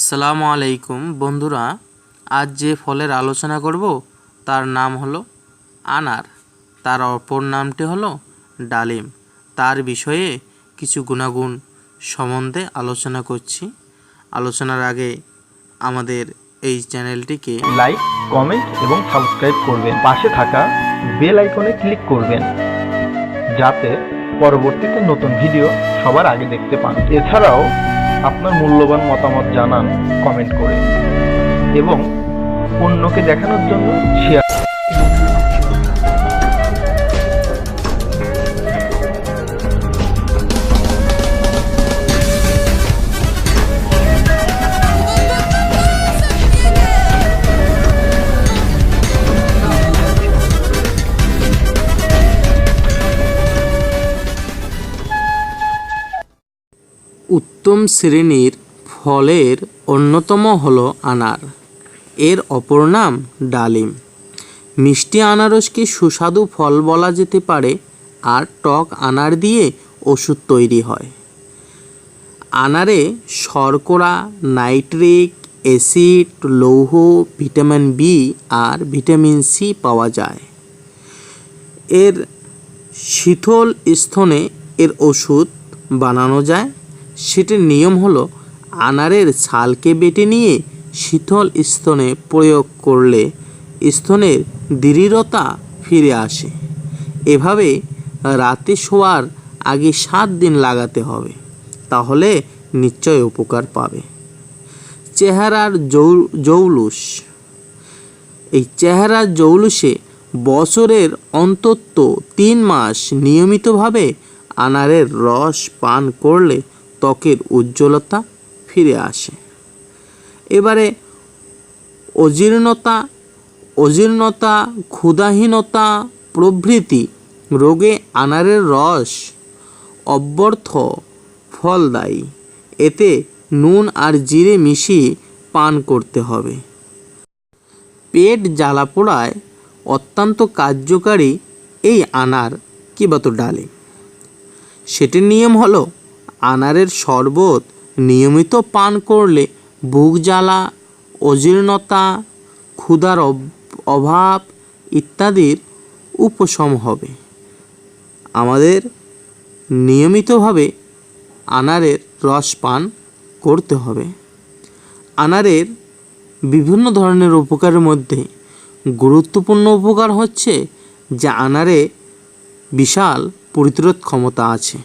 আসসালামু আলাইকুম বন্ধুরা, আজ যে ফলের আলোচনা করব তার নাম হলো আনার। তার অপর নামটি হলো ডালিম। তার বিষয়ে কিছু গুণাগুণ সম্বন্ধে আলোচনা করছি। আলোচনার আগে আমাদের এই চ্যানেলটিকে লাইক, কমেন্ট এবং সাবস্ক্রাইব করবেন। পাশে থাকা বেল আইকনে ক্লিক করবেন যাতে পরবর্তীতে নতুন ভিডিও সবার আগে দেখতে পান। এছাড়াও আপনার মূল্যবান মতামত জানান কমেন্ট করে এবং অন্যকে দেখানোর জন্য শেয়ার। উত্তম শ্রেণীর ফলের অন্যতম হলো আনার। এর অপর নাম ডালিম। মিষ্টি আনারসকে সুস্বাদু ফল বলা যেতে পারে, আর টক আনার দিয়ে ওষুধ তৈরি হয়। আনারে শর্করা, নাইট্রিক অ্যাসিড, লৌহ, ভিটামিন বি আর ভিটামিন সি পাওয়া যায়। এর শীতল স্থলে এর ওষুধ বানানো যায়। সেটির নিয়ম হলো আনারের ছালকে বেটে নিয়ে শীতল স্তনে প্রয়োগ করলে স্তনের দৃঢ়তা ফিরে আসে। এভাবে রাতে শোয়ার আগে 7 দিন লাগাতে হবে, তাহলে নিশ্চয় উপকার পাবে। চেহারার জৌলুস। এই চেহারার জৌলুসে বছরের অন্তত 3 মাস নিয়মিতভাবে আনারের রস পান করলে ত্বকের উজ্জ্বলতা ফিরে আসে। এবারে অজীর্ণতা, ক্ষুধাহীনতা প্রভৃতি রোগে আনারের রস অব্যর্থ ফলদায়ী। এতে নুন আর জিরে মিশিয়ে পান করতে হবে। পেট জ্বালাপোড়ায় অত্যন্ত কার্যকারী এই আনার কিংবা ডালিম। সেটির নিয়ম হলো আনারের শরবত নিয়মিত পান করলে বুক জ্বালা, অজীর্ণতা, ক্ষুধার অভাব ইত্যাদির উপশম হবে। আমাদের নিয়মিতভাবে আনারের রস পান করতে হবে। আনারের বিভিন্ন ধরনের উপকারের মধ্যে গুরুত্বপূর্ণ উপকার হচ্ছে যে আনারে বিশাল প্রতিরোধ ক্ষমতা আছে।